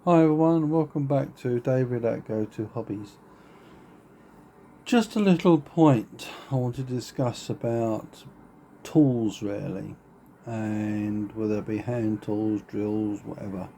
Hi everyone, welcome back to David at Go To Hobbies. Just a little point I want to discuss about tools really, and whether it be hand tools, drills, whatever.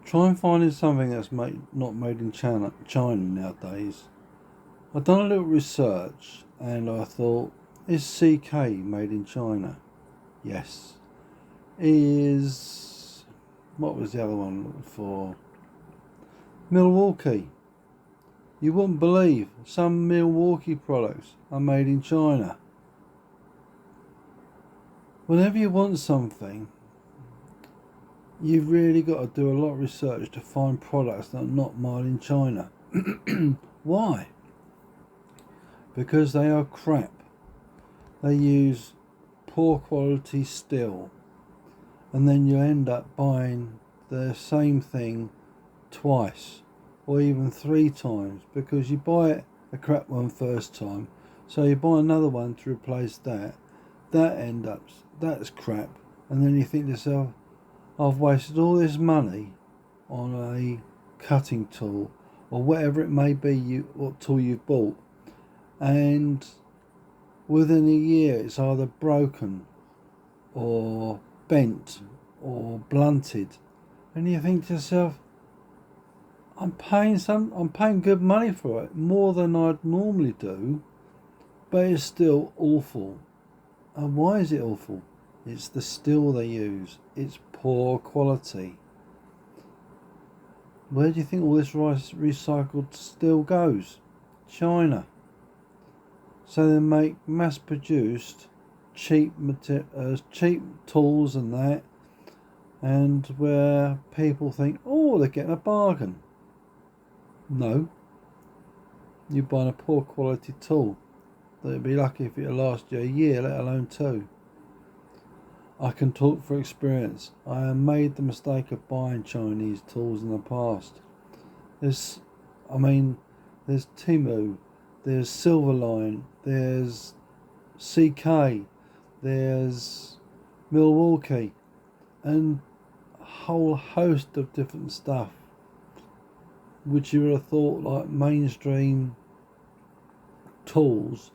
Try and find something that's not made in China nowadays. I've done a little research and I thought, is CK made in China? Yes. What was the other one for? Milwaukee. You wouldn't believe some Milwaukee products are made in China. Whenever you want something, you've really got to do a lot of research to find products that are not made in China. Why? Because they are crap. They use poor quality steel, and then you end up buying the same thing twice or even 3 times, because you buy a crap one first time, so you buy another one to replace that's crap, and then you think to yourself, I've wasted all this money on a cutting tool or whatever it may be, what tool you've bought, and within a year it's either broken or bent or blunted, and you think to yourself, I'm paying good money for it, more than I'd normally do, but it's still awful. And why is it awful? It's the steel they use. It's poor quality. Where do you think all this recycled steel goes? China. So they make mass-produced cheap tools and that, and where people think, oh, they're getting a bargain. No, you're buying a poor quality tool. They'd be lucky if it'll last you a year, let alone 2. I can talk for experience. I have made the mistake of buying Chinese tools in the past. There's Temu, there's Silverline, there's CK, there's Milwaukee, and a whole host of different stuff, which you would have thought like mainstream tools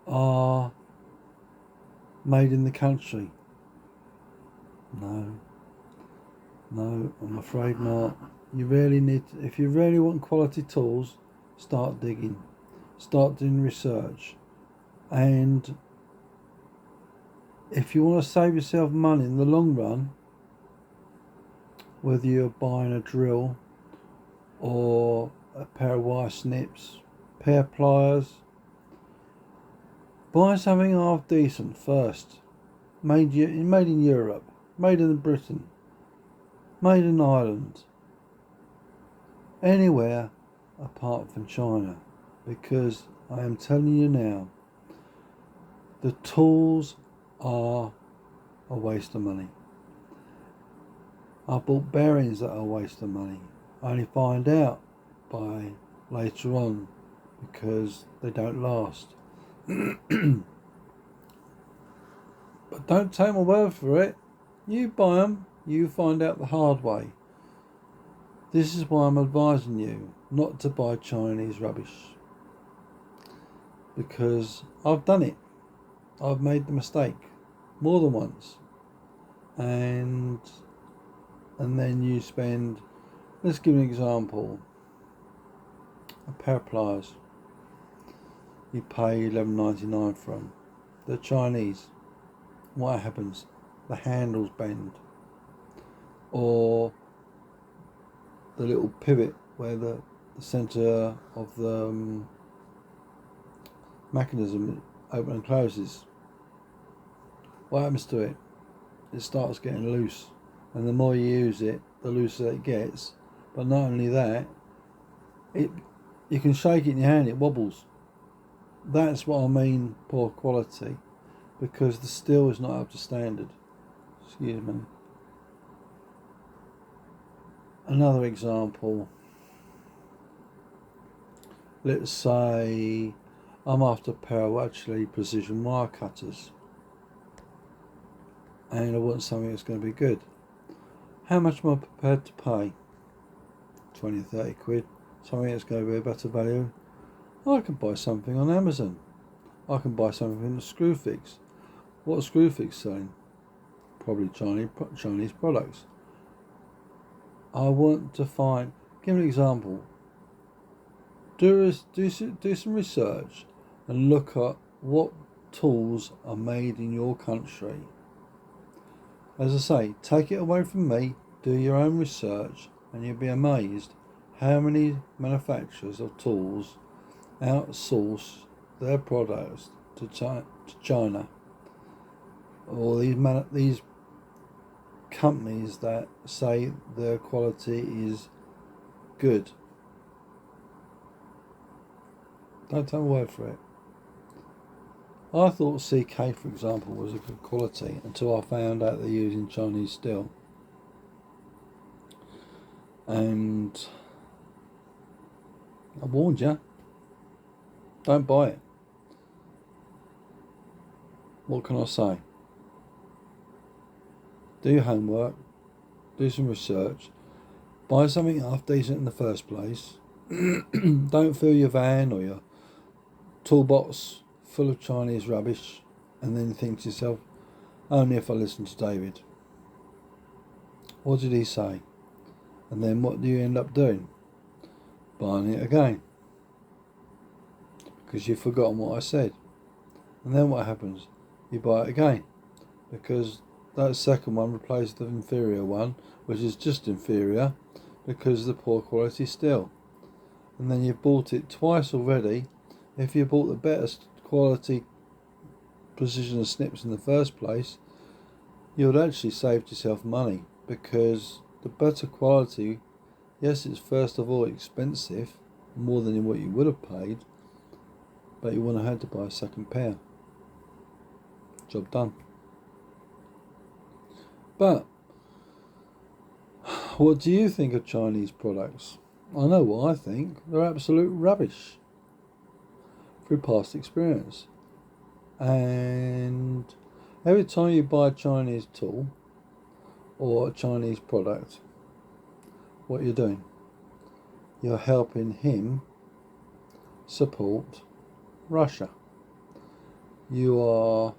are made in the country. No, I'm afraid not. You really if you really want quality tools, start digging, start doing research, and if you want to save yourself money in the long run, whether you're buying a drill or a pair of wire snips, pair of pliers, buy something half decent first. Made in Europe, made in Britain, made in Ireland, anywhere apart from China, because I am telling you now, the tools are a waste of money. I bought bearings that are a waste of money. I only find out by later on because they don't last. But don't take my word for it. You buy them, you find out the hard way. This is why I'm advising you not to buy Chinese rubbish. Because I've done it. I've made the mistake more than once. And then you spend, let's give an example, a pair of pliers. You pay $11.99 for them. They're Chinese. What happens? The handles bend, or the little pivot where the center of the mechanism opens and closes. What happens to it? It starts getting loose, and the more you use it, the looser it gets. But not only that, you can shake it in your hand, it wobbles. That's what I mean, poor quality, because the steel is not up to standard. Excuse me. Another example, let's say I'm after a pair of precision wire cutters, and I want something that's going to be good. How much am I prepared to pay? 20 or 30 quid. Something that's going to be a better value. I can buy something on Amazon. I can buy something at Screwfix. What are Screwfix selling? Probably Chinese products. I want to find. Give an example. Do some research and look at what tools are made in your country. As I say, take it away from me. Do your own research, and you'll be amazed how many manufacturers of tools outsource their products to China, or these companies that say their quality is good. Don't take my word for it. I thought CK, for example, was a good quality until I found out they're using Chinese steel. And I warned you, don't buy it. What can I say? Do your homework, do some research, buy something half decent in the first place. Don't fill your van or your toolbox full of Chinese rubbish and then think to yourself, only if I listen to David. What did he say? And then what do you end up doing? Buying it again. Because you've forgotten what I said. And then what happens? You buy it again. Because that second one replaced the inferior one, which is just inferior because of the poor quality steel. And then you've bought it twice already. If you bought the better quality precision and snips in the first place, you would actually saved yourself money, because the better quality, yes, it's first of all expensive, more than what you would have paid, but you wouldn't have had to buy a second pair. Job done. But what do you think of Chinese products? I know what I think. They're absolute rubbish through past experience. And every time you buy a Chinese tool or a Chinese product, what you're doing, you're helping him support Russia. You are...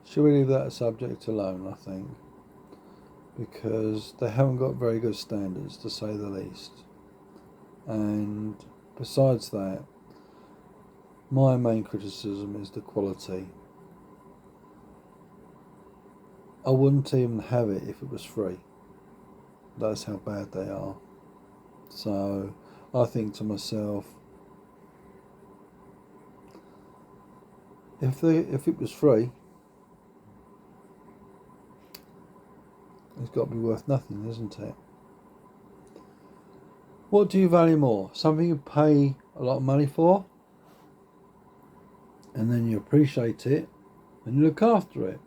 Should we leave that subject alone, I think, because they haven't got very good standards, to say the least. And besides that, my main criticism is the quality. I wouldn't even have it if it was free. That's how bad they are. So I think to myself, if it was free, it's got to be worth nothing, isn't it? What do you value more? Something you pay a lot of money for, and then you appreciate it, and you look after it.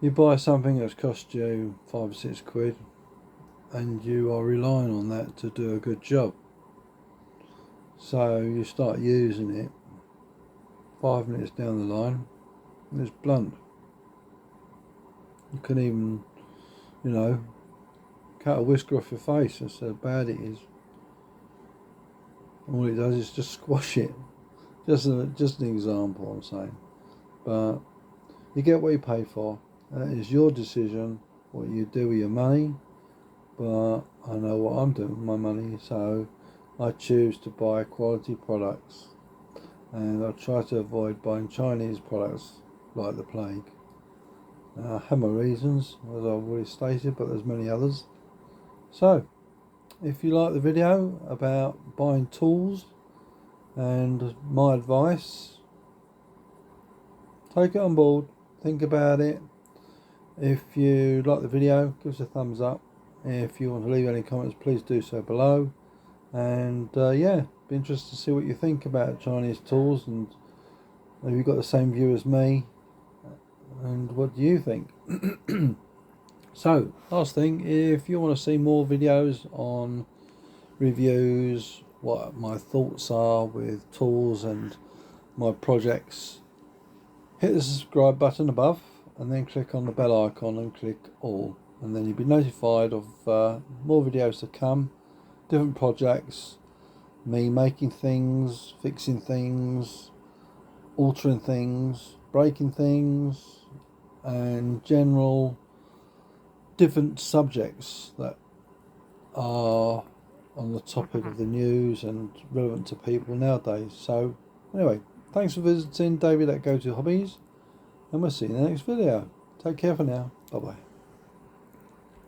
You buy something that's cost you 5 or 6 quid, and you are relying on that to do a good job. So you start using it 5 minutes down the line, and it's blunt. You can even, cut a whisker off your face. That's how bad it is. All it does is just squash it. Just an example, I'm saying. But you get what you pay for. That is your decision, what you do with your money. But I know what I'm doing with my money, so I choose to buy quality products. And I try to avoid buying Chinese products like the plague. I have my reasons, as I've already stated, but there's many others. So, if you like the video about buying tools and my advice, take it on board, think about it. If you like the video, give us a thumbs up. If you want to leave any comments, please do so below. And be interested to see what you think about Chinese tools, and have you got the same view as me, and what do you think? So, last thing, if you want to see more videos on reviews, what my thoughts are with tools and my projects, hit the subscribe button above, and then click on the bell icon and click all, and then you'll be notified of more videos to come, different projects, me making things, fixing things, altering things, breaking things, and general different subjects that are on the topic of the news and relevant to people nowadays. So anyway, thanks for visiting David at Go To Hobbies, and we'll see you in the next video. Take care for now. Bye bye.